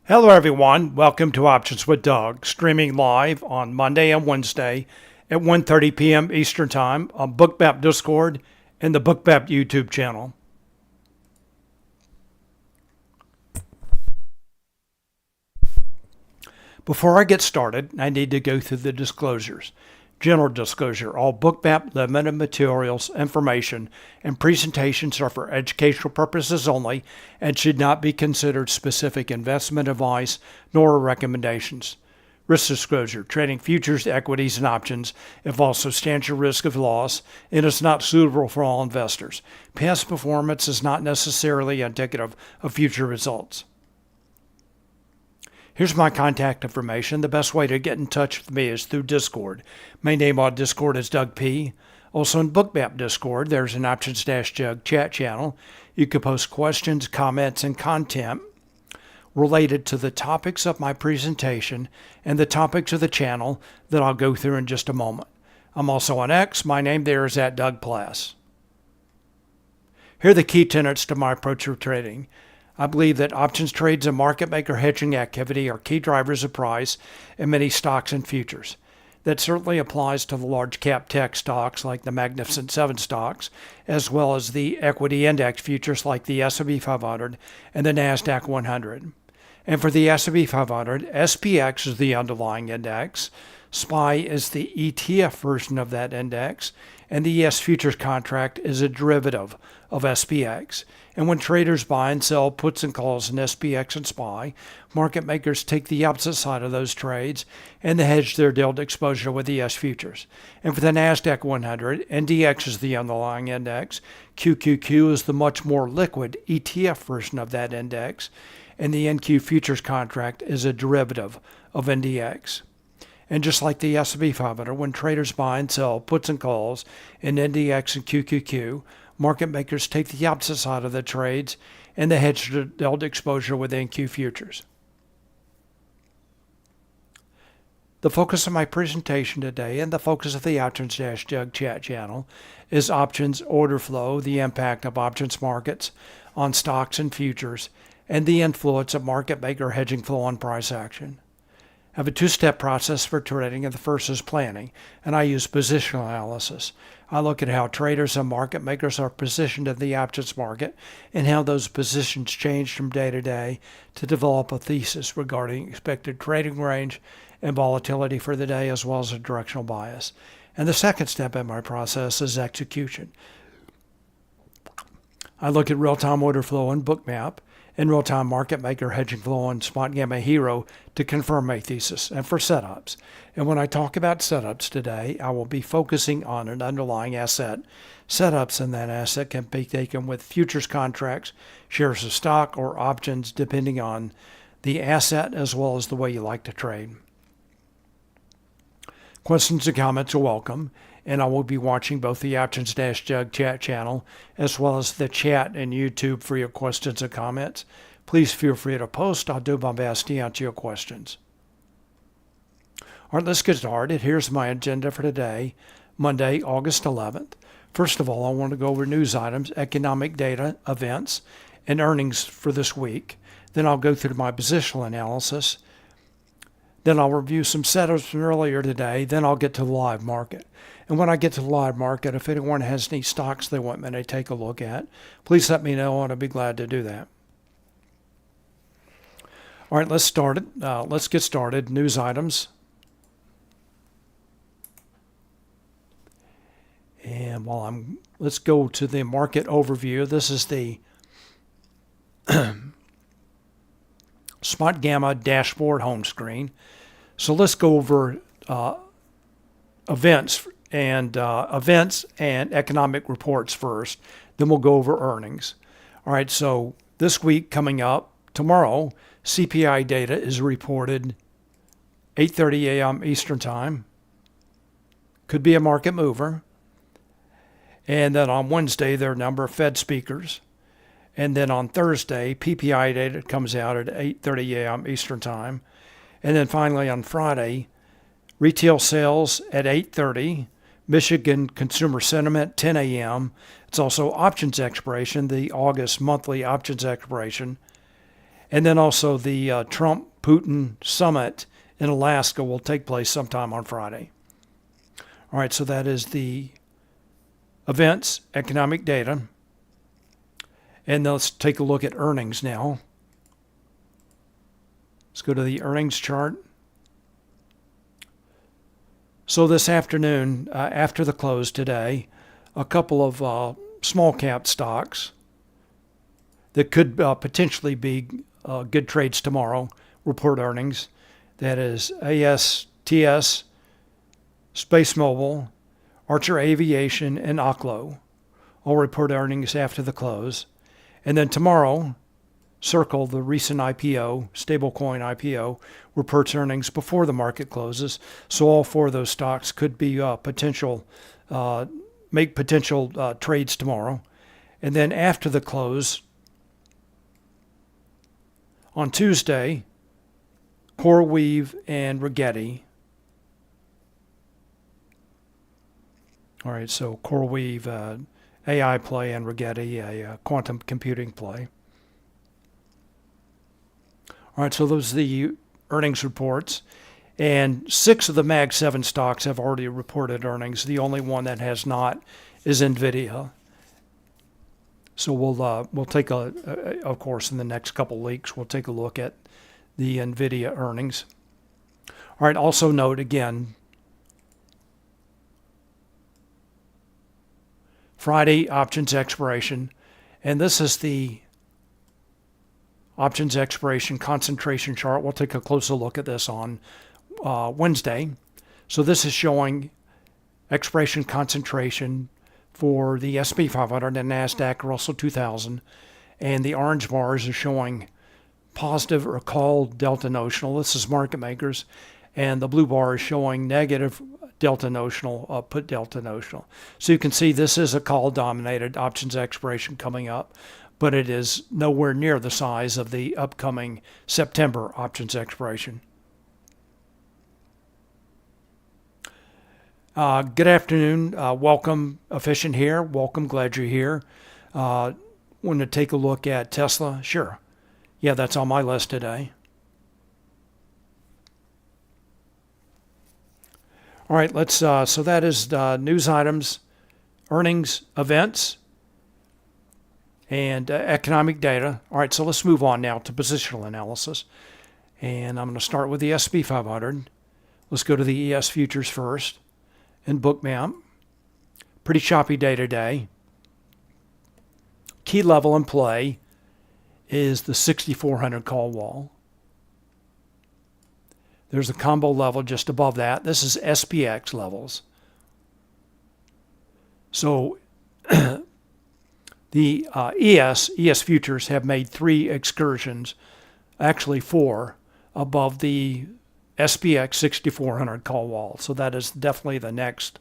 Hello everyone, welcome to Options with Doug, streaming live on Monday and Wednesday at 1:30 p.m. Eastern Time on Bookmap Discord and the Bookmap YouTube channel. Before I get started, I need to go through the disclosures. General disclosure: all Bookmap limited materials, information, and presentations are for educational purposes only and should not be considered specific investment advice nor recommendations. Risk disclosure: trading futures, equities, and options involves substantial risk of loss and is not suitable for all investors. Past performance is not necessarily indicative of future results. Here's my contact information. The best way to get in touch with me is through Discord. My name on Discord is Doug P. Also in Bookmap Discord, there's an Options-Jug chat channel. You can post questions, comments, and content related to the topics of my presentation and the topics of the channel that I'll go through in just a moment. I'm also on X. My name there is @Pless. Here are the key tenets to my approach to trading. I believe that options trades and market maker hedging activity are key drivers of price in many stocks and futures. That certainly applies to the large cap tech stocks like the Magnificent Seven stocks, as well as the equity index futures like the S&P 500 and the NASDAQ 100. And for the S&P 500, SPX is the underlying index, SPY is the ETF version of that index, and the ES futures contract is a derivative of SPX. And when traders buy and sell puts and calls in SPX and SPY, market makers take the opposite side of those trades and they hedge their dealt exposure with ES futures. And for the NASDAQ 100, NDX is the underlying index, QQQ is the much more liquid ETF version of that index, and the NQ futures contract is a derivative of NDX. And just like the S&P 500, when traders buy and sell puts and calls in NDX and QQQ, market makers take the opposite side of the trades and they hedge their dealt exposure with NQ futures. The focus of my presentation today and the focus of the Options-Jug chat channel is options order flow, the impact of options markets on stocks and futures, and the influence of market maker hedging flow on price action. I have a two-step process for trading, and the first is planning, and I use positional analysis. I look at how traders and market makers are positioned in the options market and how those positions change from day to day to develop a thesis regarding expected trading range and volatility for the day, as well as a directional bias. And the second step in my process is execution. I look at real-time order flow in Bookmap and real-time market maker hedging flow on Spotgamma Hero to confirm my thesis and for setups. And when I talk about setups today, I will be focusing on an underlying asset. Setups in that asset can be taken with futures contracts, shares of stock, or options depending on the asset as well as the way you like to trade. Questions and comments are welcome, and I will be watching both the Options-Jug chat channel as well as the chat and YouTube for your questions and comments. Please feel free to post. I'll do my best to answer your questions. All right, let's get started. Here's my agenda for today, Monday, August 11th. First of all, I want to go over news items, economic data, events, and earnings for this week. Then I'll go through my positional analysis. Then I'll review some setups from earlier today. Then I'll get to the live market. And when I get to the live market, if anyone has any stocks they want me to take a look at, please let me know and I'll be glad to do that. All right, let's get started. News items. And let's go to the market overview. This is the Spotgamma dashboard home screen. So let's go over events and economic reports first. Then we'll go over earnings. All right, so this week coming up, tomorrow, CPI data is reported 8:30 a.m. Eastern Time. Could be a market mover. And then on Wednesday, there are a number of Fed speakers. And then on Thursday, PPI data comes out at 8:30 a.m. Eastern Time. And then finally on Friday, retail sales at 8:30, Michigan consumer sentiment 10 a.m. It's also options expiration, the August monthly options expiration. And then also the Trump-Putin summit in Alaska will take place sometime on Friday. All right, so that is the events, economic data. And let's take a look at earnings now. Let's go to the earnings chart. So this afternoon, after the close today, a couple of small cap stocks that could potentially be good trades tomorrow report earnings. That is ASTS, Space Mobile, Archer Aviation, and Oklo all report earnings after the close. And then tomorrow, Circle, the recent IPO, stablecoin IPO, reports earnings before the market closes. So all four of those stocks could be make potential trades tomorrow. And then after the close, on Tuesday, CoreWeave and Rigetti. All right, so CoreWeave, AI play, and Rigetti, a quantum computing play. All right, so those are the earnings reports. And 6 of the Mag 7 stocks have already reported earnings. The only one that has not is NVIDIA. So we'll take of course, in the next couple weeks, we'll take a look at the NVIDIA earnings. All right, also note again, Friday options expiration, and this is the options expiration concentration chart. We'll take a closer look at this on Wednesday. So this is showing expiration concentration for the SP 500 and NASDAQ Russell 2000, and the orange bars are showing positive or call delta notional. This is market makers, and the blue bar is showing negative delta notional, put delta notional. So you can see this is a call dominated options expiration coming up, but it is nowhere near the size of the upcoming September options expiration. Good afternoon. Welcome, Efficient here. Welcome, glad you're here. Want to take a look at Tesla? Sure. Yeah, that's on my list today. All right, let's. So that is news items, earnings, events, and economic data. All right, so let's move on now to positional analysis. And I'm going to start with the SP 500. Let's go to the ES futures first. And Bookmap. Pretty choppy day today. Key level in play is the 6,400 call wall. There's a combo level just above that. This is SPX levels. So the ES futures have made 3 excursions, actually 4, above the SPX 6,400 call wall. So that is definitely the next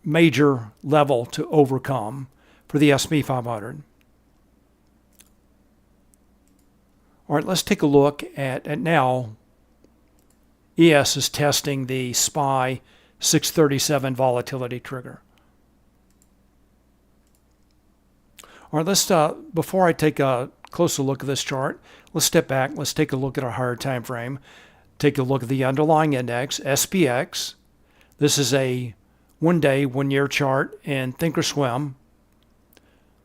major level to overcome for the SP 500. All right, let's take a look at now. ES is testing the SPY 637 volatility trigger. All right, let's before I take a closer look at this chart, let's step back. Let's take a look at a higher time frame. Take a look at the underlying index, SPX. This is a 1-day, 1-year chart in Thinkorswim.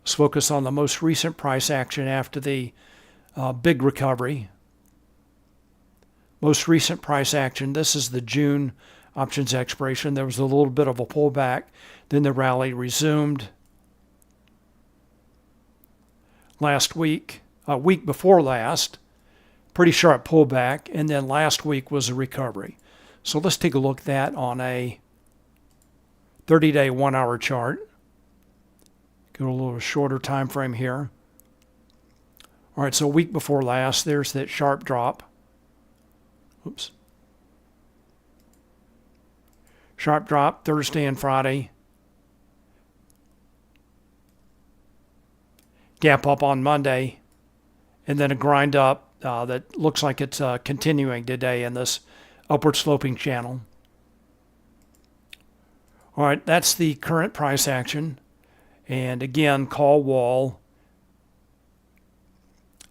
Let's focus on the most recent price action after the big recovery. Most recent price action, this is the June options expiration. There was a little bit of a pullback. Then the rally resumed last week, week before last, pretty sharp pullback, and then last week was a recovery. So let's take a look at that on a 30-day, 1-hour chart. Go a little shorter time frame here. All right, so a week before last, there's that sharp drop. Oops. Sharp drop Thursday and Friday. Gap up on Monday, and then a grind up that looks like it's continuing today in this upward sloping channel. All right, that's the current price action. And again, call wall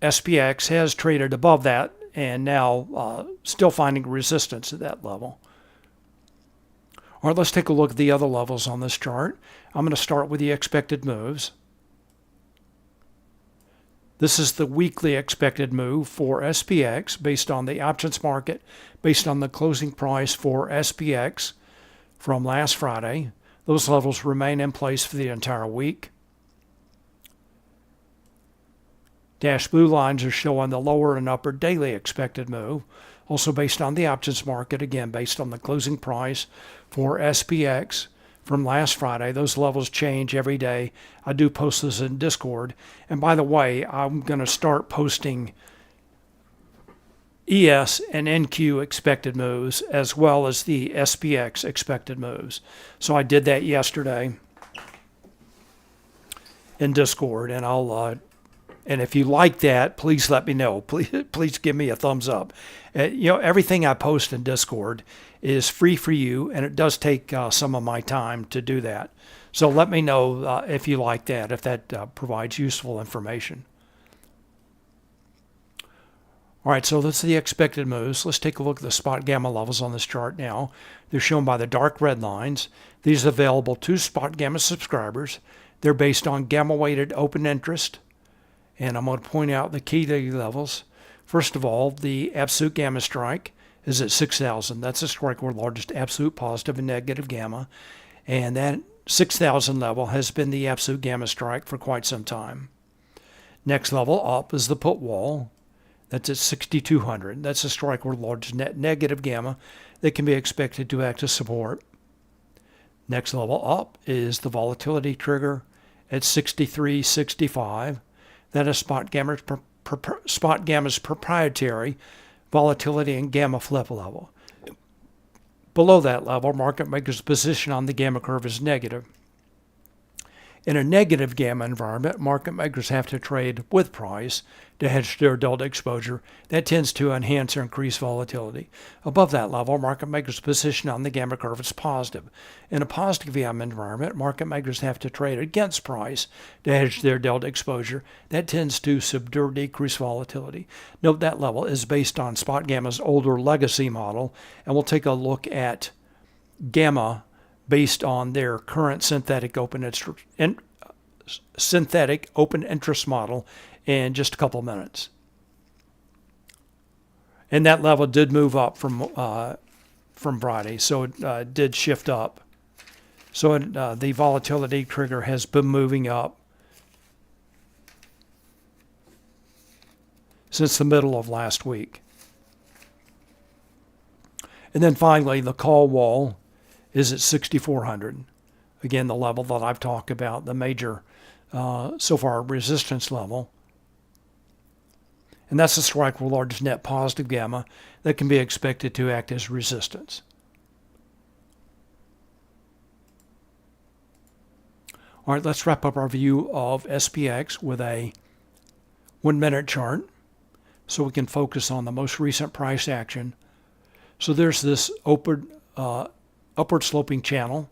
SPX has traded above that and now still finding resistance at that level. All right, let's take a look at the other levels on this chart. I'm going to start with the expected moves. This is the weekly expected move for SPX based on the options market, based on the closing price for SPX from last Friday. Those levels remain in place for the entire week. Dash blue lines are showing the lower and upper daily expected move, also based on the options market, again based on the closing price for SPX from last Friday. Those levels change every day. I do post this in Discord. And by the way, I'm going to start posting ES and NQ expected moves as well as the SPX expected moves. So I did that yesterday in Discord, and and if you like that, please let me know. Please give me a thumbs up. Everything I post in Discord is free for you, and it does take some of my time to do that. So let me know if you like that, if that provides useful information. All right, so that's the expected moves. Let's take a look at the Spotgamma levels on this chart now. They're shown by the dark red lines. These are available to Spotgamma subscribers. They're based on gamma-weighted open interest. And I'm going to point out the key levels. First of all, the absolute gamma strike is at 6,000. That's the strike where largest absolute positive and negative gamma. And that 6,000 level has been the absolute gamma strike for quite some time. Next level up is the put wall. That's at 6,200. That's a strike where largest net negative gamma that can be expected to act as support. Next level up is the volatility trigger at 63.65. That is Spotgamma's proprietary volatility and gamma flip level. Below that level, market makers' position on the gamma curve is negative. In a negative gamma environment, market makers have to trade with price to hedge their delta exposure. That tends to enhance or increase volatility. Above that level, market makers' position on the gamma curve is positive. In a positive gamma environment, market makers have to trade against price to hedge their delta exposure. That tends to subdue or decrease volatility. Note that level is based on Spotgamma's older legacy model, and we'll take a look at gamma based on their current synthetic open interest model in just a couple of minutes. And that level did move up from Friday, so it did shift up. So the volatility trigger has been moving up since the middle of last week. And then finally, the call wall is at 6,400. Again, the level that I've talked about, the major, so far, resistance level. And that's the strike with largest net positive gamma that can be expected to act as resistance. All right, let's wrap up our view of SPX with a 1-minute chart so we can focus on the most recent price action. So there's this upward sloping channel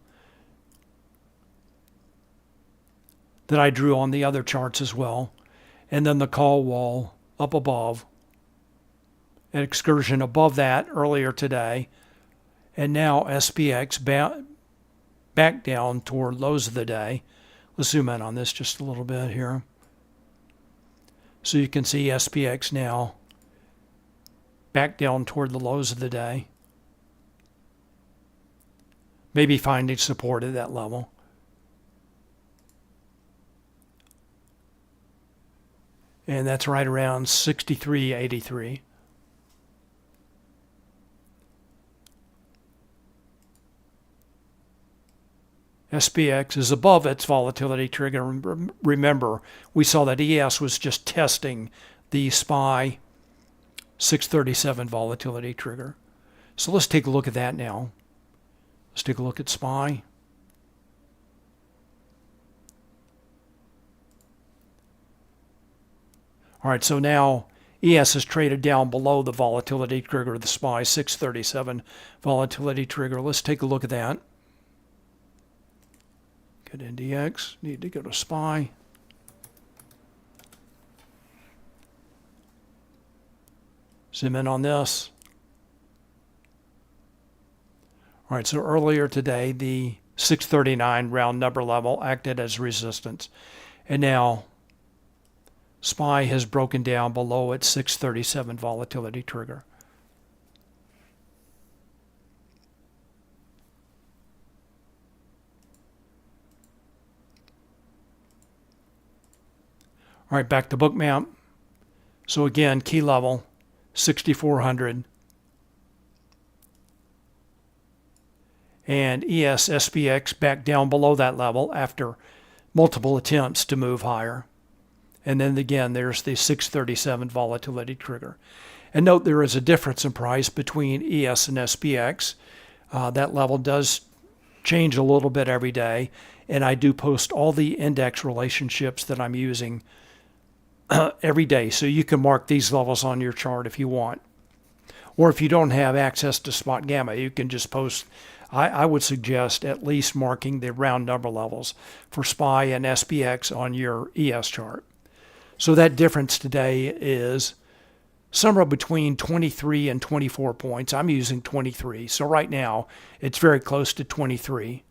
that I drew on the other charts as well. And then the call wall up above, an excursion above that earlier today. And now SPX back down toward lows of the day. Let's zoom in on this just a little bit here. So you can see SPX now back down toward the lows of the day. Maybe finding support at that level. And that's right around 63.83. SPX is above its volatility trigger. Remember, we saw that ES was just testing the SPY 637 volatility trigger. So let's take a look at that now. Let's take a look at SPY. All right, so now ES is traded down below the volatility trigger, the SPY 637 volatility trigger. Let's take a look at that. Get NDX, need to go to SPY. Zoom in on this. All right, so earlier today, the 639 round number level acted as resistance. And now SPY has broken down below its 637 volatility trigger. All right, back to Bookmap. So again, key level, 6,400. And ES SPX back down below that level after multiple attempts to move higher. And then again, there's the 637 volatility trigger. And note there is a difference in price between ES and SPX. That level does change a little bit every day. And I do post all the index relationships that I'm using every day. So you can mark these levels on your chart if you want. Or if you don't have access to Spotgamma, you can just post. I would suggest at least marking the round number levels for SPY and SPX on your ES chart. So that difference today is somewhere between 23 and 24 points. I'm using 23. So right now, it's very close to 23.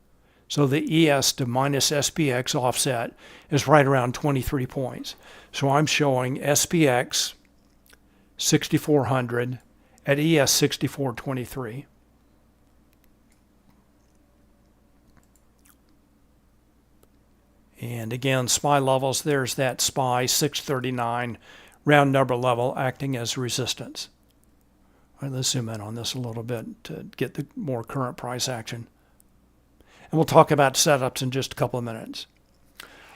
So the ES to minus SPX offset is right around 23 points. So I'm showing SPX 6,400 at ES 6,423. And again, SPY levels, there's that SPY 639 round number level acting as resistance. All right, let's zoom in on this a little bit to get the more current price action. And we'll talk about setups in just a couple of minutes.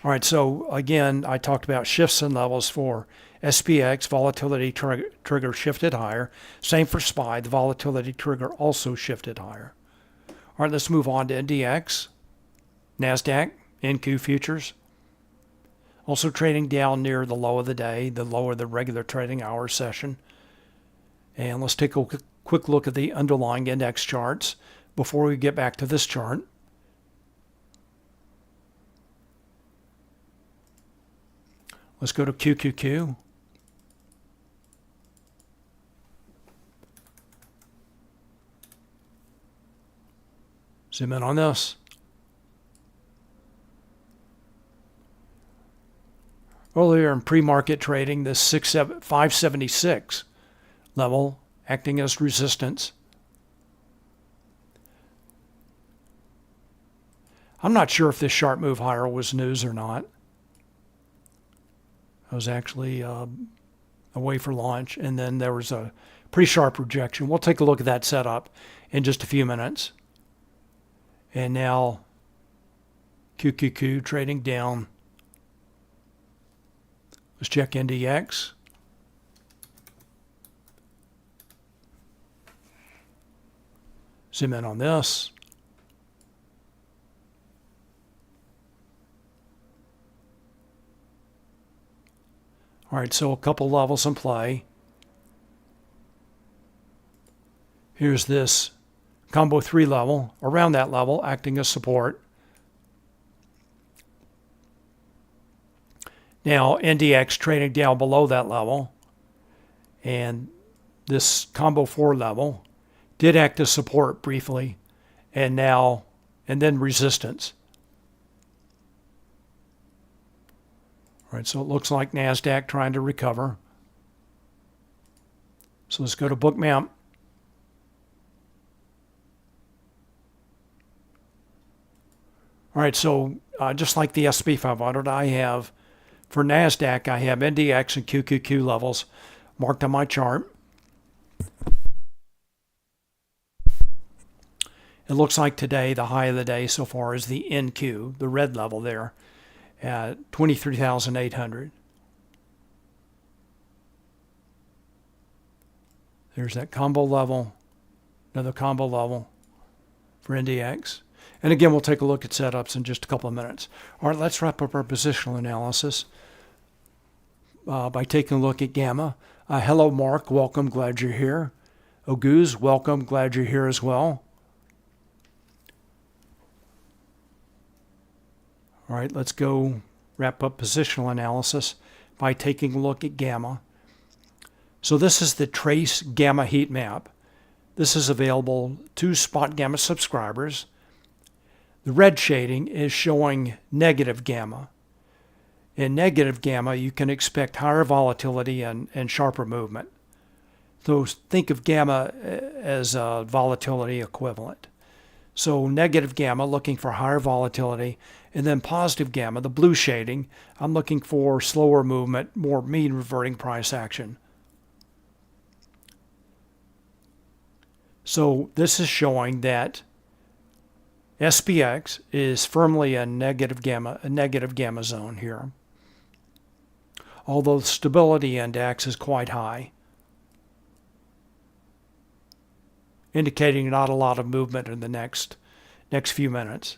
All right, so again, I talked about shifts and levels for SPX, volatility trigger shifted higher. Same for SPY, the volatility trigger also shifted higher. All right, let's move on to NDX, NASDAQ, NQ futures. Also trading down near the low of the day, the low of the regular trading hour session. And let's take a quick look at the underlying index charts before we get back to this chart. Let's go to QQQ. Zoom in on this. Earlier in pre-market trading, this 576 level acting as resistance. I'm not sure if this sharp move higher was news or not. I was actually away for lunch, and then there was a pretty sharp rejection. We'll take a look at that setup in just a few minutes. And now QQQ trading down. Let's check NDX. Zoom in on this. All right, so a couple levels in play. Here's this combo 3 level, around that level, acting as support. Now, NDX trading down below that level, and this combo 4 level did act as support briefly, and then resistance. All right, so it looks like NASDAQ trying to recover. So let's go to Bookmap. All right, so just like the SP 500, I have, for NASDAQ, I have NDX and QQQ levels marked on my chart. It looks like today, the high of the day so far is the NQ, the red level there, at 23,800. There's that combo level, another combo level for NDX. And again, we'll take a look at setups in just a couple of minutes. All right, let's wrap up our positional analysis by taking a look at Gamma. Hello, Mark. Welcome. Glad you're here. Oguz, welcome. Glad you're here as well. All right, let's go wrap up positional analysis by taking a look at Gamma. So this is the trace gamma heat map. This is available to Spotgamma subscribers. The red shading is showing negative gamma. In negative gamma, you can expect higher volatility and sharper movement. So think of gamma as a volatility equivalent. So negative gamma, looking for higher volatility, and then positive gamma, the blue shading, I'm looking for slower movement, more mean reverting price action. So this is showing that SPX is firmly a negative gamma zone here, although the stability index is quite high, indicating not a lot of movement in the next few minutes.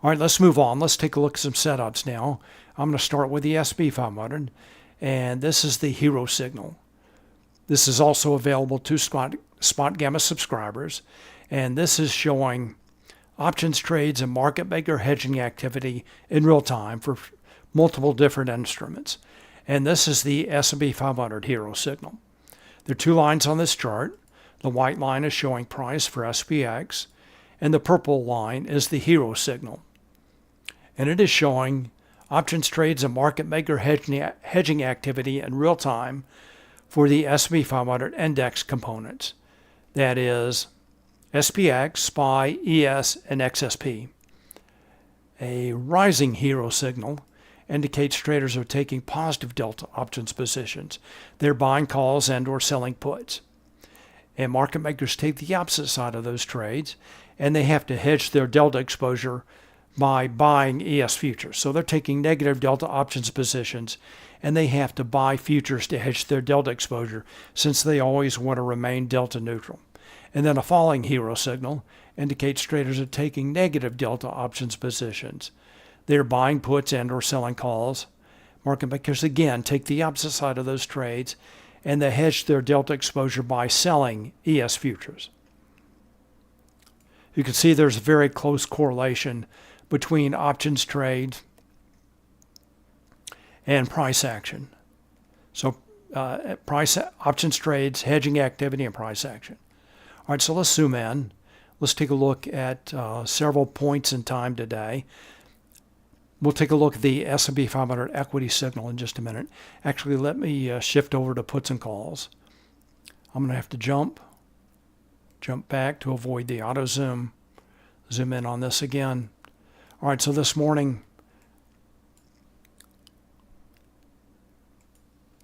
All right, let's move on. Let's take a look at some setups now. I'm going to start with the SP 500, and this is the hero signal. This is also available to Spotgamma subscribers, and this is showing options trades and market maker hedging activity in real time for multiple different instruments. And this is the S&P 500 hero signal. There are two lines on this chart. The white line is showing price for SPX, and the purple line is the hero signal. And it is showing options trades and market maker hedging activity in real time for the S&P 500 index components. That is SPX, SPY, ES, and XSP. A rising hero signal indicates traders are taking positive delta options positions. They're buying calls and or selling puts. And market makers take the opposite side of those trades, and they have to hedge their delta exposure by buying ES futures. So they're taking negative delta options positions, and they have to buy futures to hedge their delta exposure since they always want to remain delta neutral. And then a falling hero signal indicates traders are taking negative delta options positions. They're buying puts and or selling calls. Market makers, again, take the opposite side of those trades, and they hedge their delta exposure by selling ES futures. You can see there's a very close correlation between options trade and price action. So options trades, hedging activity, and price action. All right, so let's zoom in. Let's take a look at several points in time today. We'll take a look at the S&P 500 equity signal in just a minute. Actually, let me shift over to puts and calls. I'm going to have to jump back to avoid the auto zoom. Zoom in on this again. All right, so this morning,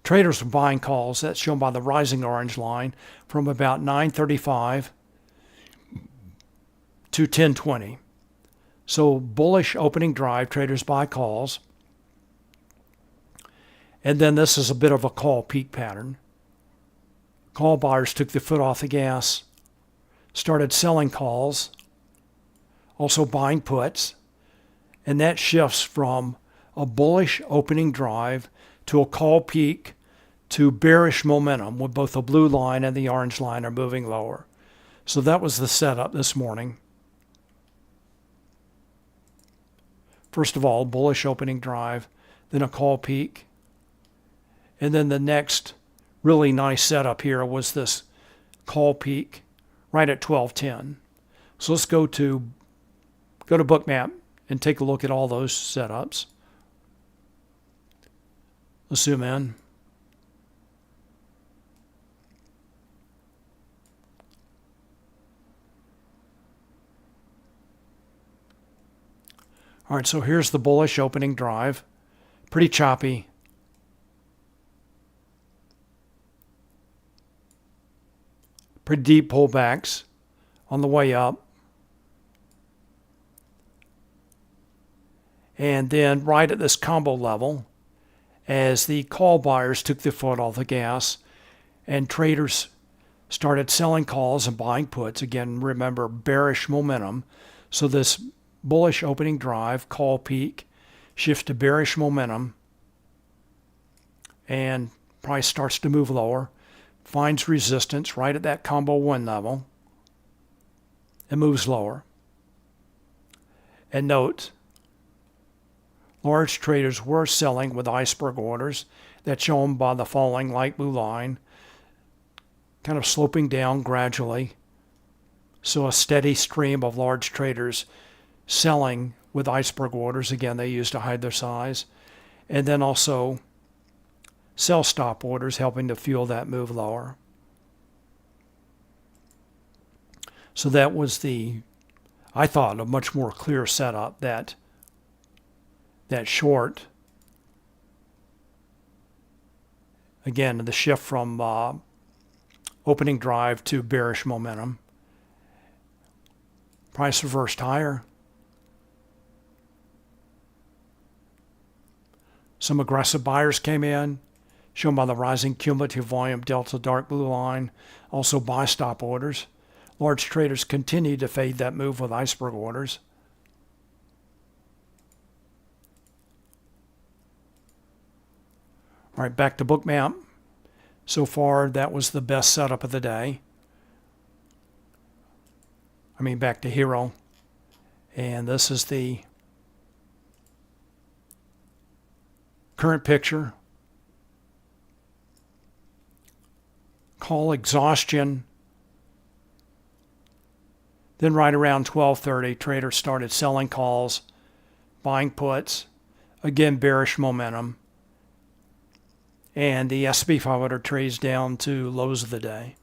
traders were buying calls. That's shown by the rising orange line from about 9:35 to 10:20. So bullish opening drive, traders buy calls. And then this is a bit of a call peak pattern. Call buyers took the foot off the gas, started selling calls, also buying puts. And that shifts from a bullish opening drive to a call peak to bearish momentum, with both the blue line and the orange line are moving lower. So that was the setup this morning. First of all, bullish opening drive, then a call peak. And then the next really nice setup here was this call peak right at 12:10. So let's go to Bookmap and take a look at all those setups. Let's zoom in. All right, so here's the bullish opening drive. Pretty choppy. Pretty deep pullbacks on the way up. And then right at this combo level, as the call buyers took the foot off the gas and traders started selling calls and buying puts. Again, remember, bearish momentum. So this bullish opening drive, call peak, shifts to bearish momentum, and price starts to move lower, finds resistance right at that combo 1 level, and moves lower. And note, Large traders were selling with iceberg orders. That's shown by the falling light blue line, kind of sloping down gradually. So a steady stream of large traders selling with iceberg orders. Again, they use to hide their size. And then also sell stop orders helping to fuel that move lower. So that was I thought, a much more clear setup that short. Again, the shift from opening drive to bearish momentum. Price reversed higher. Some aggressive buyers came in, shown by the rising cumulative volume delta dark blue line. Also buy stop orders. Large traders continued to fade that move with iceberg orders. All right, back to Bookmap. So far, that was the best setup of the day. Back to Hero. And this is the current picture. Call exhaustion. Then right around 12:30, traders started selling calls, buying puts. Again, bearish momentum. And the S&P 500 trades down to lows of the day.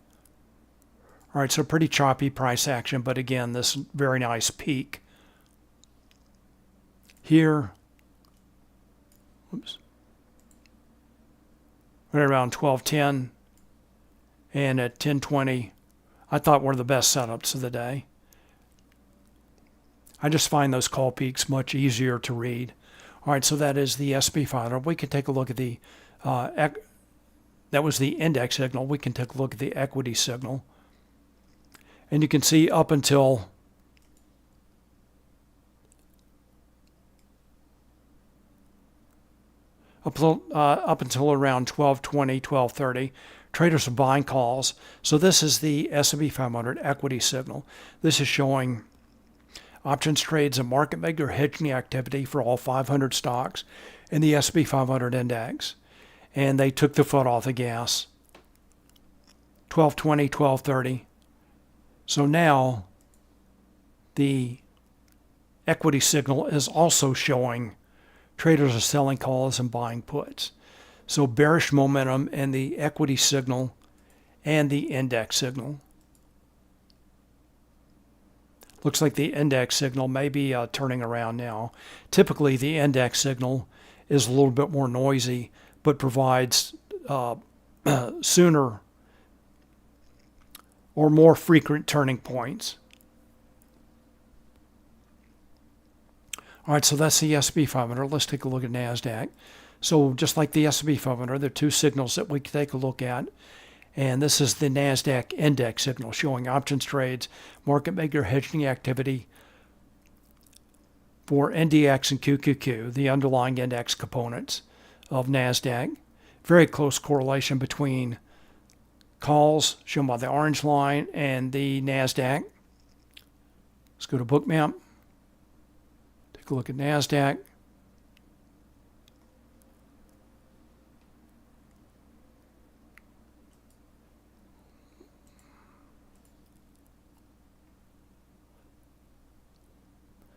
All right, so pretty choppy price action, but again, this very nice peak. Here, right around 12:10, and at 10:20, I thought were the best setups of the day. I just find those call peaks much easier to read. All right, so that is the S&P 500. We can take a look at the, that was the index signal. We can take a look at the equity signal. And you can see up until around 12:20, 12:30, traders are buying calls. So this is the S&P 500 equity signal. This is showing options trades and market maker hedging activity for all 500 stocks in the S&P 500 index. And they took the foot off the gas. 12:20, 12:30. So now the equity signal is also showing traders are selling calls and buying puts. So bearish momentum in the equity signal and the index signal. Looks like the index signal may be turning around now. Typically, the index signal is a little bit more noisy, but provides sooner or more frequent turning points. All right, so that's the S&P 500. Let's take a look at NASDAQ. So just like the S&P 500, there are two signals that we can take a look at. And this is the NASDAQ index signal showing options trades, market maker hedging activity for NDX and QQQ, the underlying index components of NASDAQ. Very close correlation between calls shown by the orange line and the NASDAQ. Let's go to Bookmap. Take a look at NASDAQ.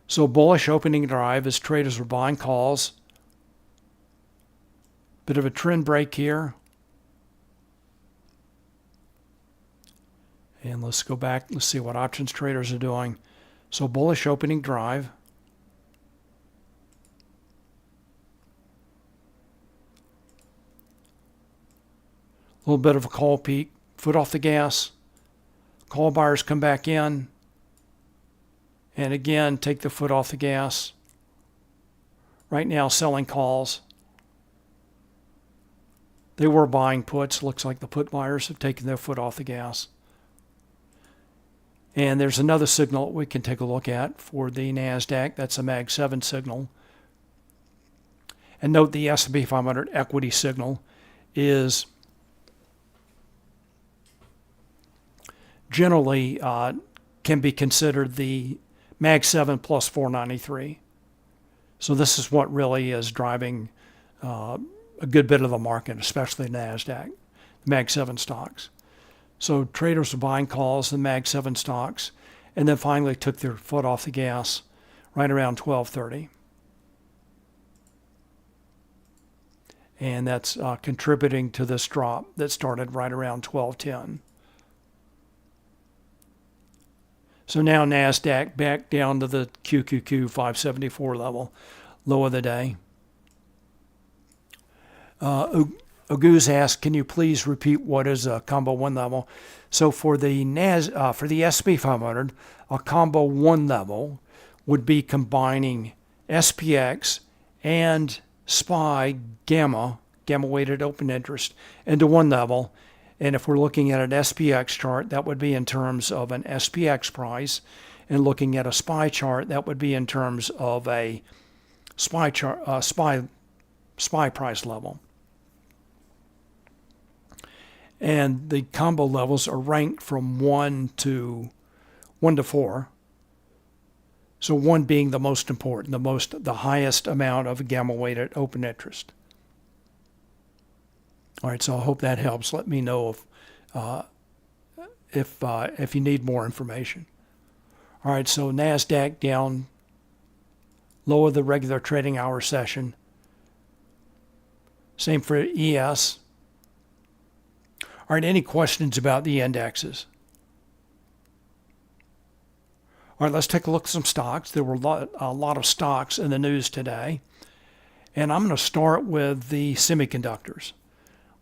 So bullish opening drive as traders were buying calls. Bit of a trend break here. And let's go back. Let's see what options traders are doing. So bullish opening drive. A little bit of a call peak. Foot off the gas. Call buyers come back in. And again, take the foot off the gas. Right now, selling calls. They were buying puts. Looks like the put buyers have taken their foot off the gas. And there's another signal we can take a look at for the NASDAQ. That's a Mag 7 signal. And note the S&P 500 equity signal is generally can be considered the Mag 7 plus 493. So this is what really is driving a good bit of the market, especially NASDAQ, the Mag 7 stocks. So traders were buying calls in Mag 7 stocks, and then finally took their foot off the gas right around 12:30. And that's contributing to this drop that started right around 12:10. So now NASDAQ back down to the QQQ 574 level, low of the day. Oguz asked, can you please repeat what is a combo 1 level? So for the SP 500, a combo 1 level would be combining SPX and SPY gamma weighted open interest into 1 level. And if we're looking at an SPX chart, that would be in terms of an SPX price. And looking at a SPY chart, that would be in terms of a SPY price level. And the combo levels are ranked from 1 to 4. So 1 being the most important, the highest amount of gamma weighted open interest. All right, so I hope that helps. Let me know if you need more information. All right, so NASDAQ down, low of the regular trading hour session. Same for ES. All right, any questions about the indexes? All right, let's take a look at some stocks. There were a lot of stocks in the news today. And I'm going to start with the semiconductors.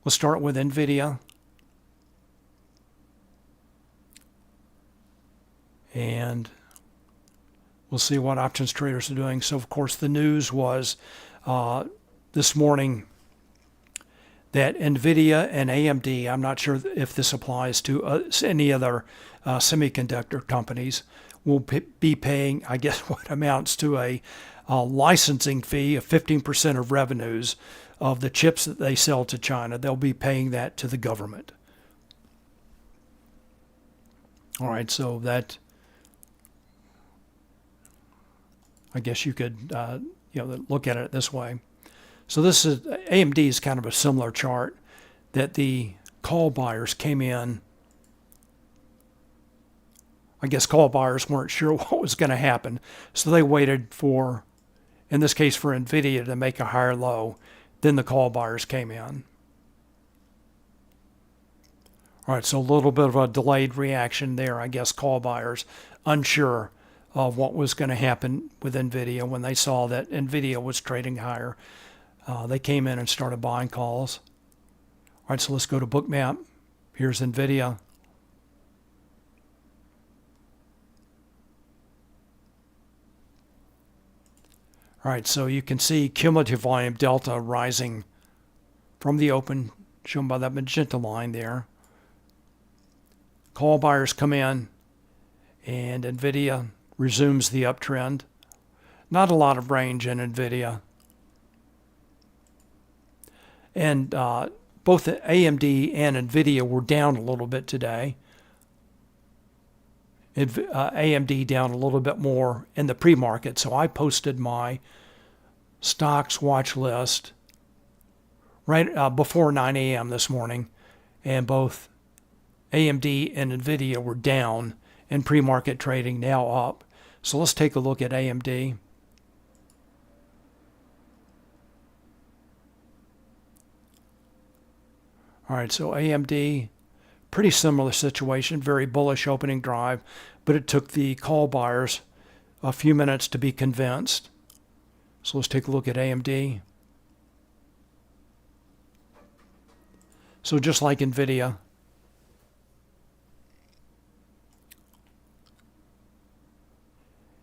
We'll start with NVIDIA. And we'll see what options traders are doing. So, of course, the news was this morning that NVIDIA and AMD, I'm not sure if this applies to any other semiconductor companies, will be paying, I guess, what amounts to a licensing fee of 15% of revenues of the chips that they sell to China. They'll be paying that to the government. All right, so that, I guess you could look at it this way. So this is AMD is kind of a similar chart that the call buyers came in. I guess call buyers weren't sure what was going to happen, so they waited for, in this case for NVIDIA, to make a higher low. Then the call buyers came in. All right, so a little bit of a delayed reaction there. I guess call buyers unsure of what was going to happen with NVIDIA when they saw that NVIDIA was trading higher. They came in and started buying calls. All right, so let's go to Bookmap. Here's NVIDIA. All right, so you can see cumulative volume delta rising from the open, shown by that magenta line there. Call buyers come in, and NVIDIA resumes the uptrend. Not a lot of range in NVIDIA. And both AMD and NVIDIA were down a little bit today. AMD down a little bit more in the pre-market. So I posted my stocks watch list right before 9 a.m. this morning, and both AMD and NVIDIA were down in pre-market trading, now up. So let's take a look at AMD. All right, so AMD, pretty similar situation, very bullish opening drive, but it took the call buyers a few minutes to be convinced. So let's take a look at AMD. So just like NVIDIA,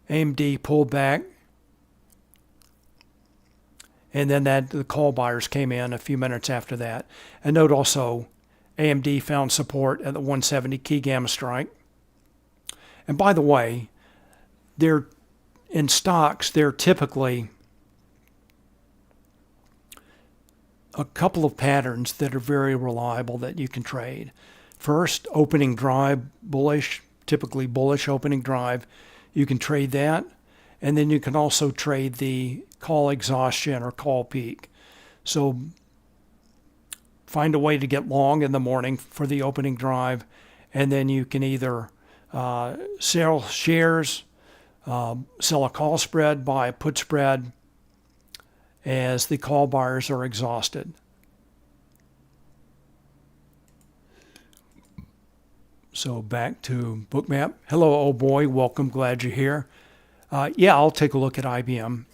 AMD pulled back, and then the call buyers came in a few minutes after that. And note also, AMD found support at the 170 key gamma strike. And by the way, in stocks, they're typically a couple of patterns that are very reliable that you can trade. First, opening drive bullish, typically bullish opening drive. You can trade that. And then you can also trade the call exhaustion or call peak. So find a way to get long in the morning for the opening drive, and then you can either sell shares, sell a call spread, buy a put spread as the call buyers are exhausted. So back to Bookmap. Hello, old boy. Welcome. Glad you're here. Yeah, I'll take a look at IBM.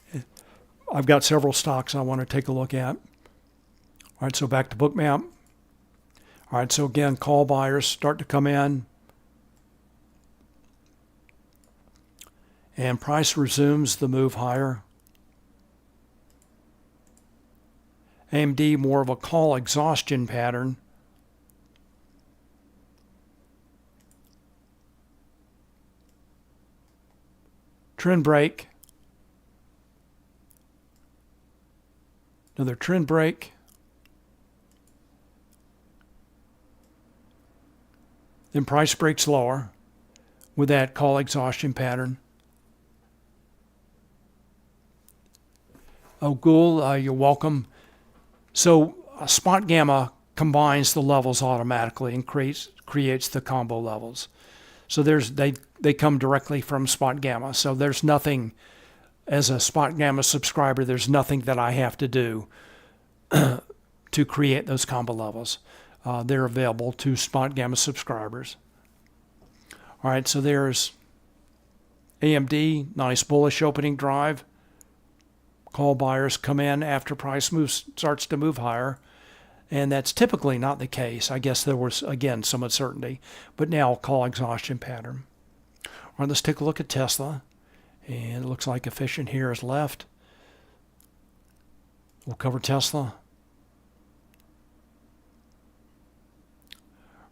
I've got several stocks I want to take a look at. All right, so back to Bookmap. All right, so again, call buyers start to come in. And price resumes the move higher. AMD, more of a call exhaustion pattern. Trend break. Another trend break. Then price breaks lower with that call exhaustion pattern. Oh, Ghoul, you're welcome. So Spotgamma combines the levels automatically and creates the combo levels. So they come directly from Spotgamma. So there's nothing, as a Spotgamma subscriber, there's nothing that I have to do to create those combo levels. They're available to Spotgamma subscribers. All right, so there's AMD, nice bullish opening drive. Call buyers come in after price starts to move higher. And that's typically not the case. I guess there was, again, some uncertainty. But now, call exhaustion pattern. All right, let's take a look at Tesla. And it looks like efficient here is left. We'll cover Tesla.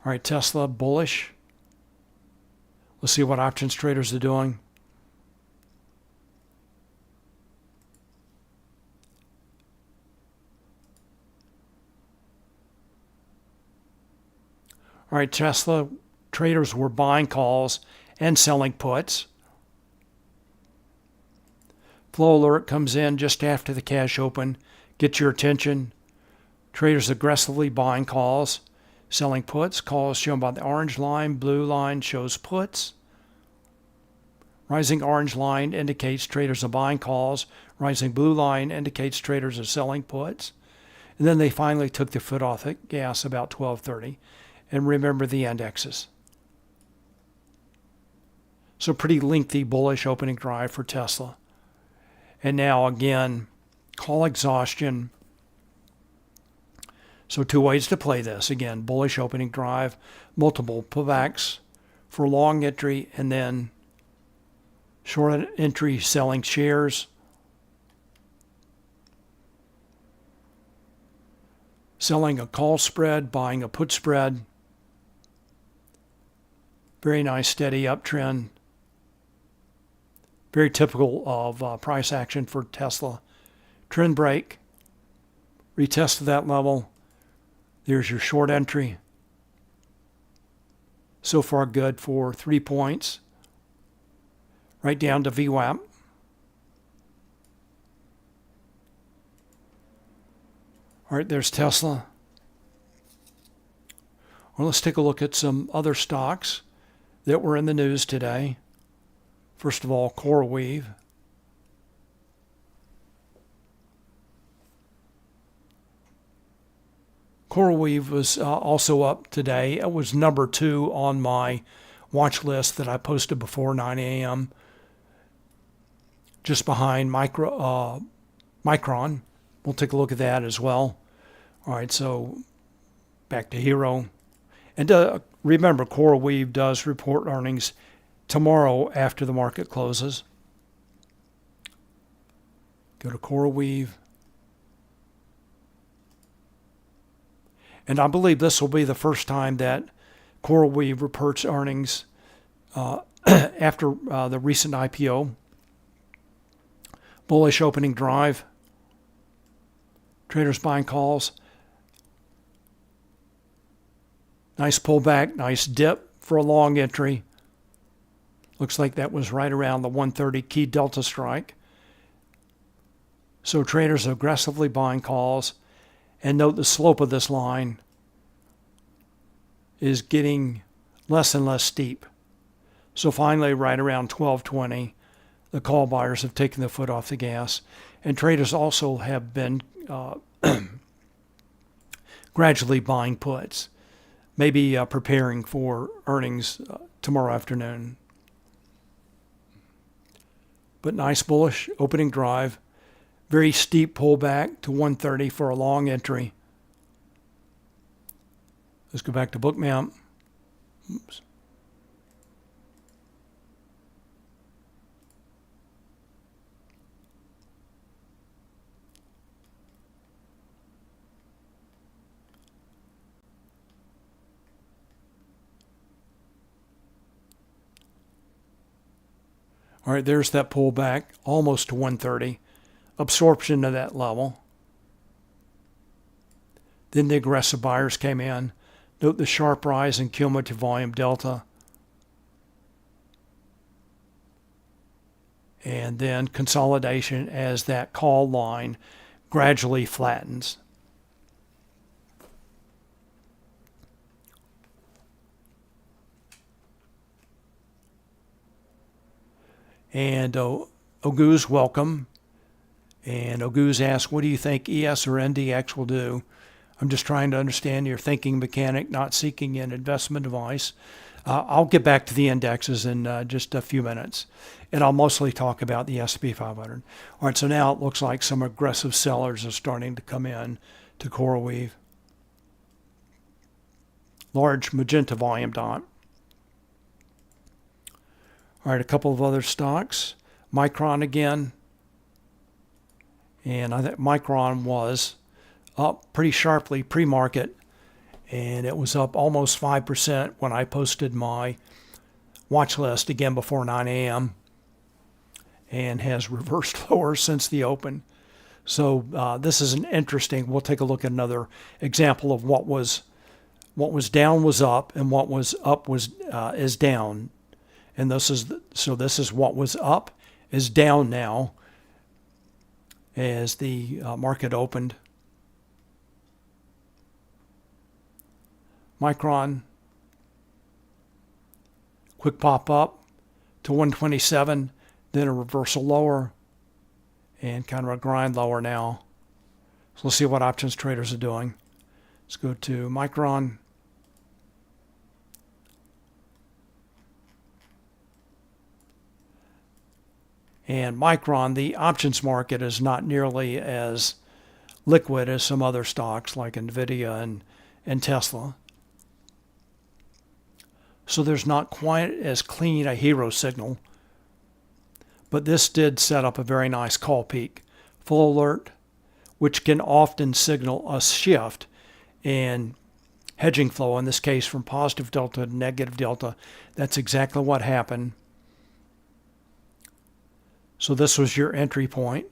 All right, Tesla bullish. Let's see what options traders are doing. All right, Tesla traders were buying calls and selling puts. Flow alert comes in just after the cash open. Get your attention. Traders aggressively buying calls, selling puts. Calls shown by the orange line. Blue line shows puts. Rising orange line indicates traders are buying calls. Rising blue line indicates traders are selling puts. And then they finally took their foot off the gas about 12:30. And remember the indexes. So pretty lengthy bullish opening drive for Tesla. And now again, call exhaustion. So two ways to play this. Again, bullish opening drive, multiple pullbacks for long entry, and then short entry selling shares. Selling a call spread, buying a put spread. Very nice steady uptrend. Very typical of price action for Tesla. Trend break. Retest to that level. There's your short entry. So far good for 3 points. Right down to VWAP. All right, there's Tesla. Well, let's take a look at some other stocks that were in the news today. First of all, CoreWeave. CoreWeave was also up today. It was number 2 on my watch list that I posted before 9 a.m. Just behind Micron. We'll take a look at that as well. All right, so back to Hero. And remember, CoreWeave does report earnings tomorrow after the market closes. Go to CoreWeave. And I believe this will be the first time that CoreWeave reports earnings after the recent IPO. Bullish opening drive. Traders buying calls. Nice pullback, nice dip for a long entry. Looks like that was right around the 130 key delta strike. So traders aggressively buying calls. And note the slope of this line is getting less and less steep. So finally, right around 1220, the call buyers have taken the foot off the gas. And traders also have been gradually buying puts, maybe preparing for earnings tomorrow afternoon. But nice bullish opening drive. Very steep pullback to 130 for a long entry. Let's go back to Bookmap. Oops. All right, there's that pullback, almost to 130. Absorption of that level. Then the aggressive buyers came in. Note the sharp rise in cumulative volume delta. And then consolidation as that call line gradually flattens. And Ogu's welcome. And Ogu's asked, what do you think ES or NDX will do? I'm just trying to understand your thinking mechanic, not seeking an investment advice. I'll get back to the indexes in just a few minutes. And I'll mostly talk about the SP 500. All right, so now it looks like some aggressive sellers are starting to come in to CoreWeave. Large magenta volume dot. All right, a couple of other stocks. Micron again. And I think Micron was up pretty sharply pre-market. And it was up almost 5% when I posted my watch list again before 9 a.m. and has reversed lower since the open. So this is an interesting, we'll take a look at another example of what was down was up and what was up was is down. And this is what was up is down now as the market opened. Micron, quick pop up to 127, then a reversal lower, and kind of a grind lower now. So let's see what options traders are doing. Let's go to Micron. And Micron, the options market is not nearly as liquid as some other stocks like NVIDIA and Tesla. So there's not quite as clean a hero signal. But this did set up a very nice call peak. Full alert, which can often signal a shift in hedging flow, in this case from positive delta to negative delta. That's exactly what happened. So this was your entry point,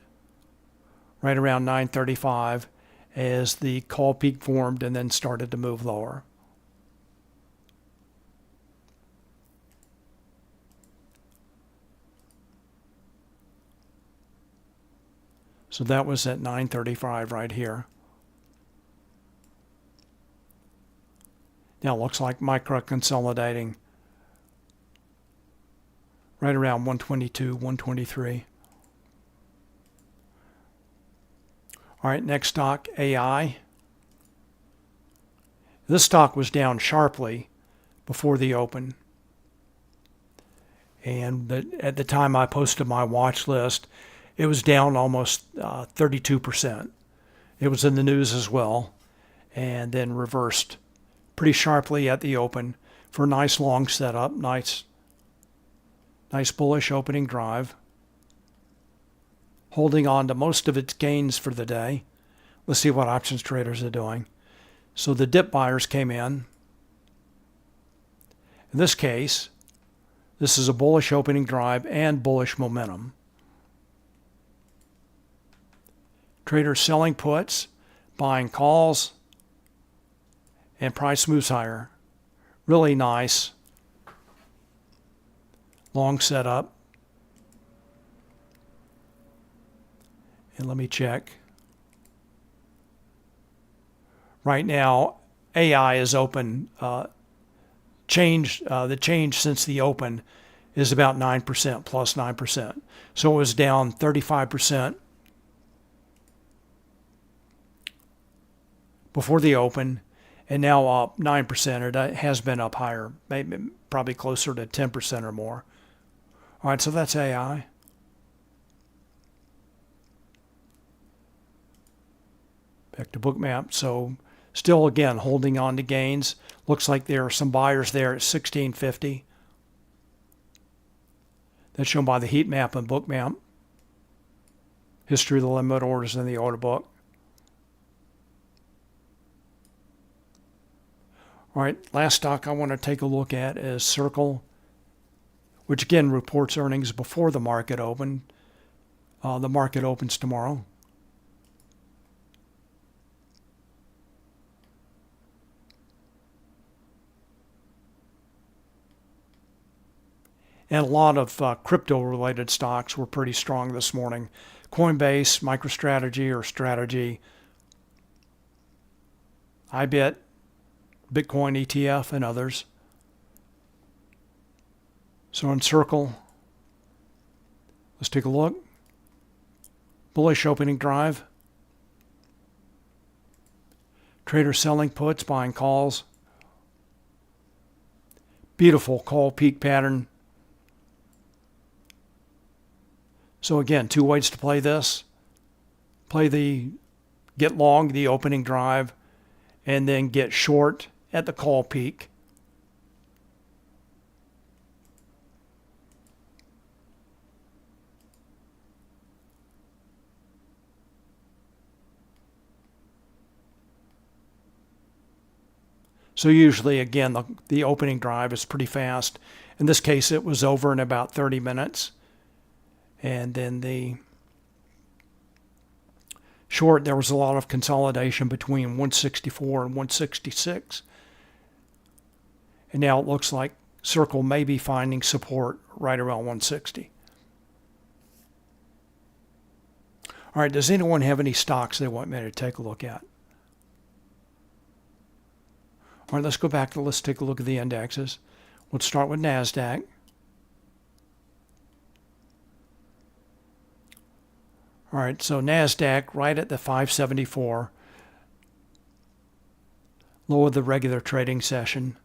right around 935, as the call peak formed and then started to move lower. So that was at 935 right here. Now it looks like micro consolidating right around 122, 123. All right, next stock, AI. This stock was down sharply before the open. And at the time I posted my watch list, it was down almost 32%. It was in the news as well, and then reversed pretty sharply at the open for a nice long setup, nice bullish opening drive, holding on to most of its gains for the day. Let's see what options traders are doing. So the dip buyers came in. In this case, this is a bullish opening drive and bullish momentum. Traders selling puts, buying calls, and price moves higher. Really nice long setup. And let me check. Right now, AI is open. The change since the open is about 9%, plus 9%. So it was down 35% before the open, and now up 9%. It has been up higher, maybe probably closer to 10% or more. All right, so that's AI. Back to Bookmap. So still, again, holding on to gains. Looks like there are some buyers there at 1650. That's shown by the heat map and Bookmap. History of the limit orders in the order book. All right, last stock I want to take a look at is Circle, which again reports earnings before the market opened. The market opens tomorrow. And a lot of crypto-related stocks were pretty strong this morning. Coinbase, MicroStrategy or Strategy, iBit, Bitcoin ETF, and others. So in Circle, let's take a look. Bullish opening drive. Trader selling puts, buying calls. Beautiful call peak pattern. So again, two ways to play this. Get long the opening drive, and then get short at the call peak. So usually, again, the opening drive is pretty fast. In this case, it was over in about 30 minutes. And then the short, there was a lot of consolidation between 164 and 166. And now it looks like Circle may be finding support right around 160. All right, does anyone have any stocks they want me to take a look at? All right, let's take a look at the indexes. Let's start with NASDAQ. All right, so NASDAQ right at the 574, low of the regular trading session.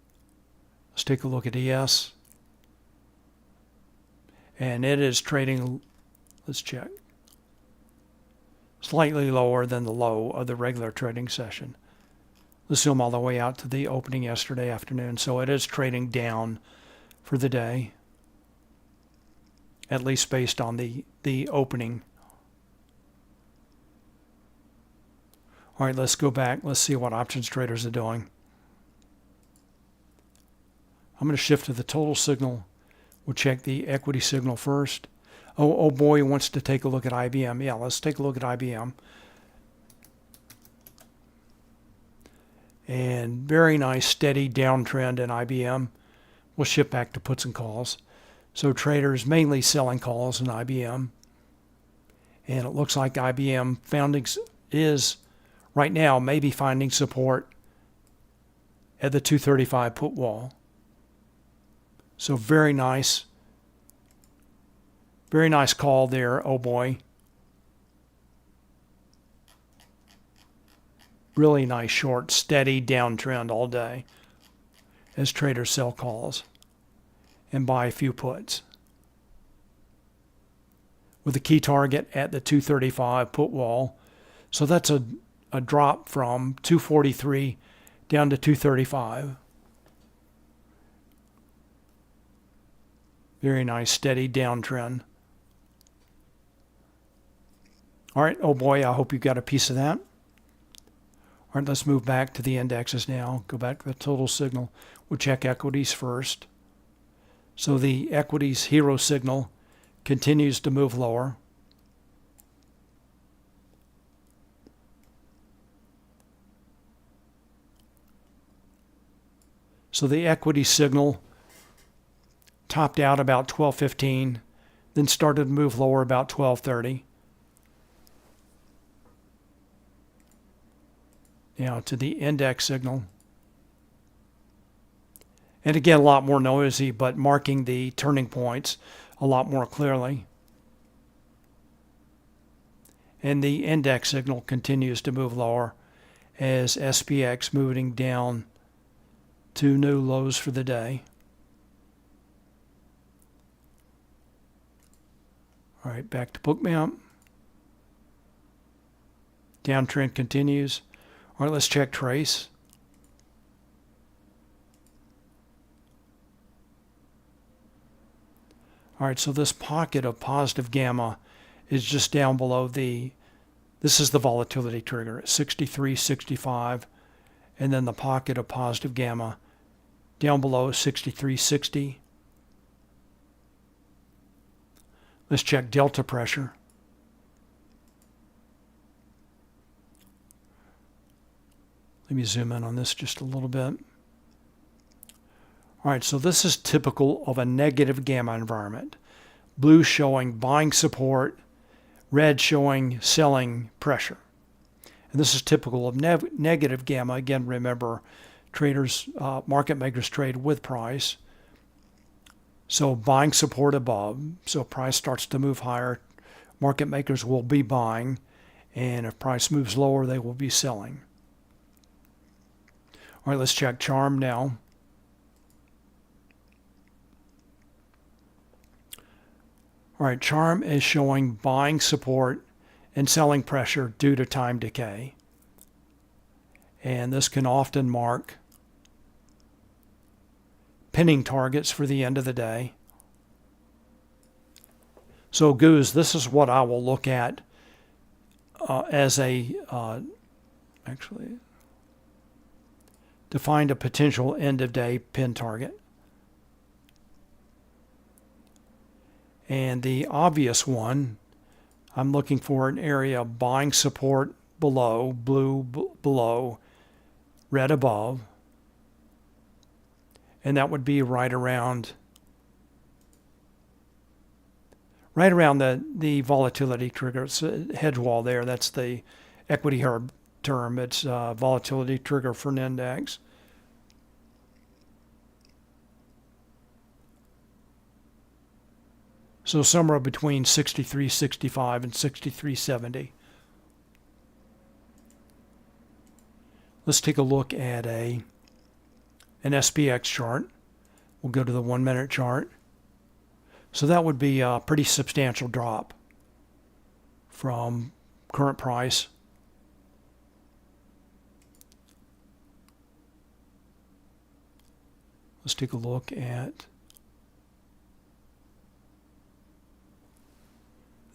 Let's take a look at ES. And it is trading, let's check, slightly lower than the low of the regular trading session. Let's zoom all the way out to the opening yesterday afternoon. So it is trading down for the day, at least based on the opening. All right, let's go back. Let's see what options traders are doing. I'm going to shift to the total signal. We'll check the equity signal first. Oh boy, wants to take a look at IBM. Yeah, let's take a look at IBM. And very nice steady downtrend in IBM. We'll shift back to puts and calls. So traders mainly selling calls in IBM. And it looks like IBM is right now maybe finding support at the 235 put wall. So very nice call there, oh boy. Really nice short, steady downtrend all day as traders sell calls and buy a few puts. With a key target at the 235 put wall. So that's a drop from 243 down to 235. Very nice, steady downtrend. All right, oh boy, I hope you got a piece of that. All right, let's move back to the indexes now. Go back to the total signal. We'll check equities first. So the equities hero signal continues to move lower. So the equity signal topped out about 12:15, then started to move lower about 12:30. Now to the index signal. And again, a lot more noisy, but marking the turning points a lot more clearly. And the index signal continues to move lower as SPX moving down to new lows for the day. All right, back to Bookmap. Downtrend continues. All right, let's check trace. All right, so this pocket of positive gamma is just down below this is the volatility trigger at 63.65, and then the pocket of positive gamma down below 63.60. Let's check delta pressure. Let me zoom in on this just a little bit. All right, so this is typical of a negative gamma environment. Blue showing buying support, red showing selling pressure. And this is typical of negative gamma. Again, remember, traders, market makers trade with price. So buying support above, so price starts to move higher, market makers will be buying, and if price moves lower, they will be selling. All right, let's check charm now. All right, charm is showing buying support and selling pressure due to time decay. And this can often mark pinning targets for the end of the day. So Goose, this is what I will look at as a, actually, to find a potential end of day pin target. And the obvious one, I'm looking for an area of buying support below, blue below, red above. And that would be right around the volatility trigger. It's a hedge wall there. That's the equity herb term. It's volatility trigger for an index. So somewhere between 63.65 and 63.70. Let's take a look at an SPX chart. We'll go to the 1 minute chart. So that would be a pretty substantial drop from current price. Let's take a look at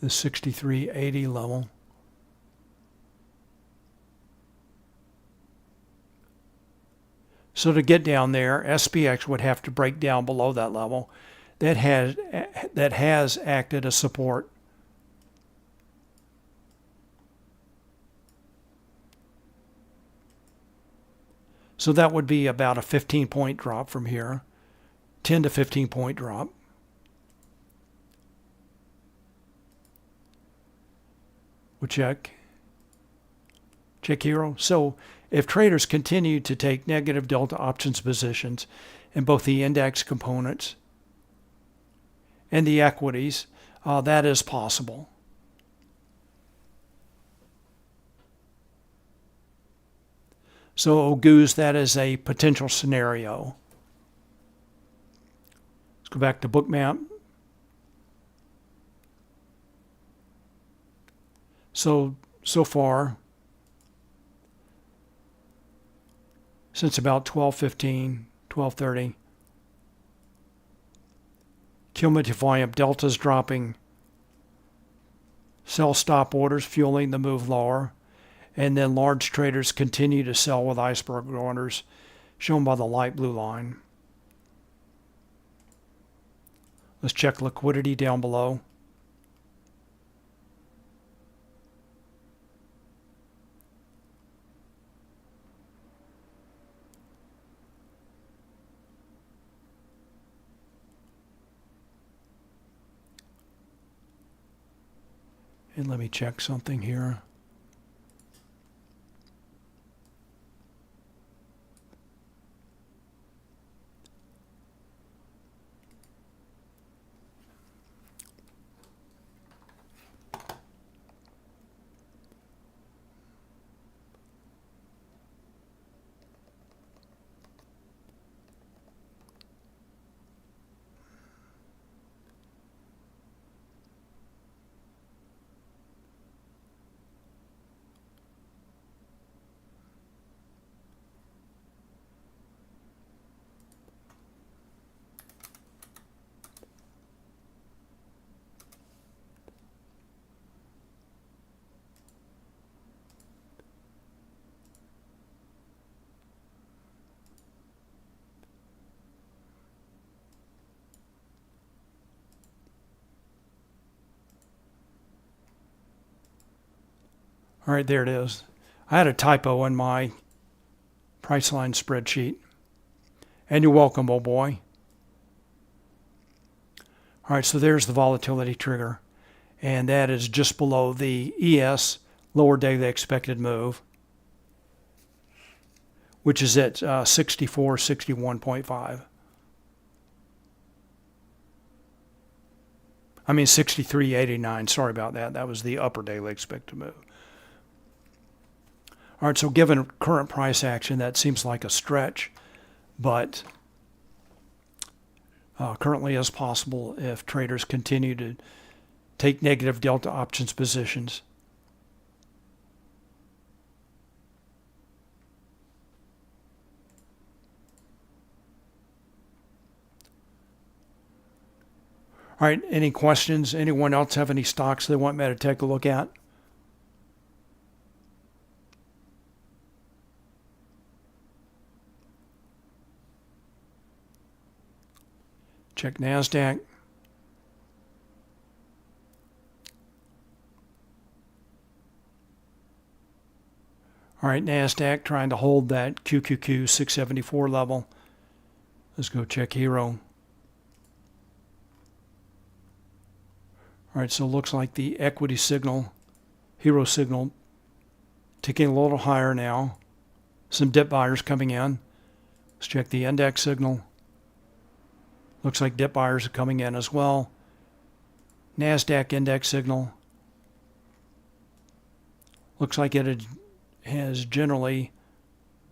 the 63.80 level. So to get down there, SPX would have to break down below that level. That has acted as support. So that would be about a 15-point drop from here, 10 to 15-point drop. We'll check hero. So if traders continue to take negative delta options positions in both the index components and the equities, that is possible. So Goose, that is a potential scenario. Let's go back to Bookmap. So far, since about 12:15, 12:30, cumulative volume deltas dropping, sell stop orders fueling the move lower, and then large traders continue to sell with iceberg orders, shown by the light blue line. Let's check liquidity down below. And let me check something here. All right, there it is. I had a typo in my Priceline spreadsheet. And you're welcome, old boy. All right, so there's the volatility trigger. And that is just below the ES, lower daily expected move, which is at 64.61.5. I mean 63.89. Sorry about that. That was the upper daily expected move. All right, so given current price action, that seems like a stretch, but currently is possible if traders continue to take negative delta options positions. All right, any questions? Anyone else have any stocks they want me to take a look at? Check NASDAQ. All right, NASDAQ trying to hold that QQQ 674 level. Let's go check Hero. All right, so it looks like the equity signal, Hero signal, ticking a little higher now. Some dip buyers coming in. Let's check the index signal. Looks like dip buyers are coming in as well. NASDAQ index signal. Looks like it has generally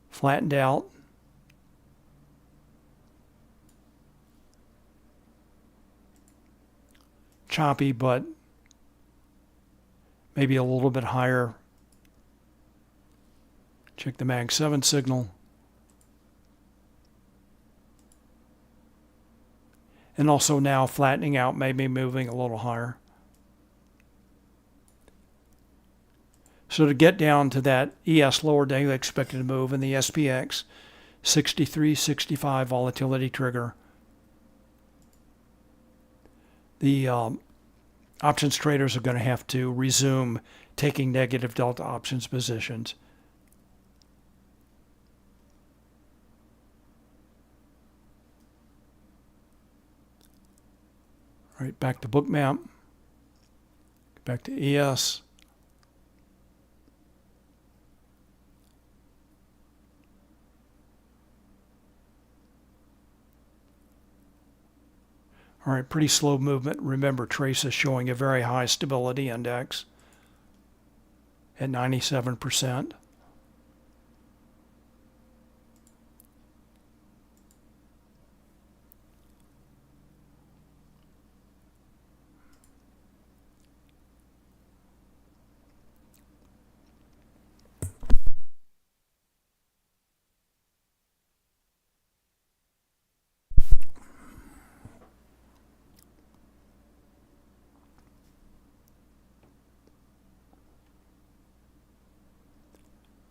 flattened out. Choppy, but maybe a little bit higher. Check the Mag 7 signal. And also now flattening out, maybe moving a little higher. So to get down to that ES lower daily expected move in the SPX, 63.65 volatility trigger, the options traders are going to have to resume taking negative delta options positions. All right, back to Bookmap, back to ES. All right, pretty slow movement. Remember, Trace is showing a very high stability index at 97%.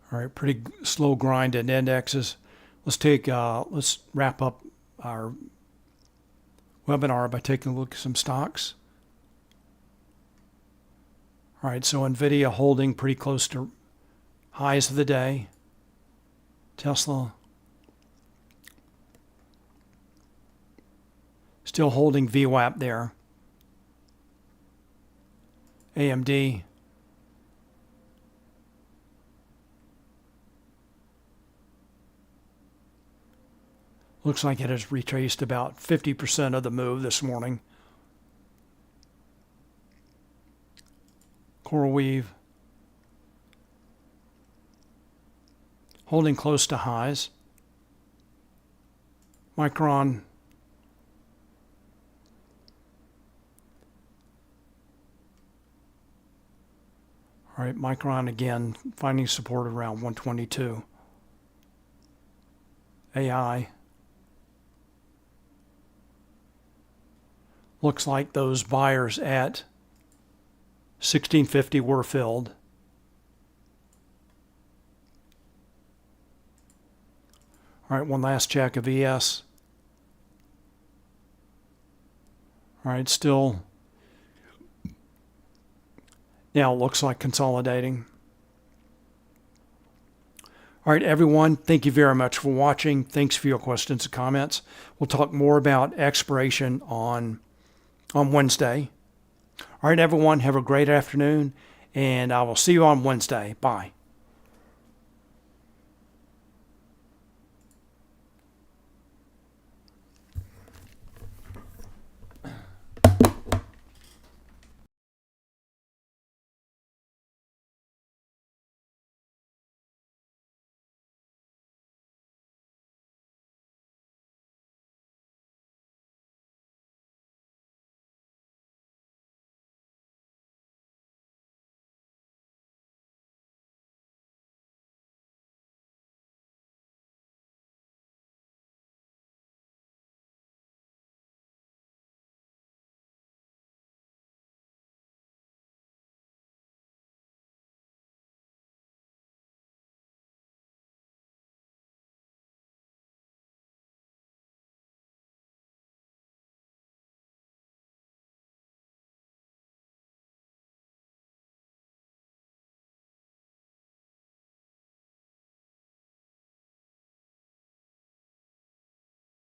All right, pretty slow grind in indexes. Let's wrap up our webinar by taking a look at some stocks. All right, so NVIDIA holding pretty close to highs of the day. Tesla still holding VWAP there. AMD Looks like it has retraced about 50% of the move this morning. CoreWeave holding close to highs. Micron all right, Micron again finding support around 122. AI looks like those buyers at 1650 were filled. All right, one last check of ES. All right, still now looks like consolidating. All right, everyone, thank you very much for watching. Thanks for your questions and comments. We'll talk more about expiration on Wednesday. All right, everyone, have a great afternoon, and I will see you on Wednesday. Bye.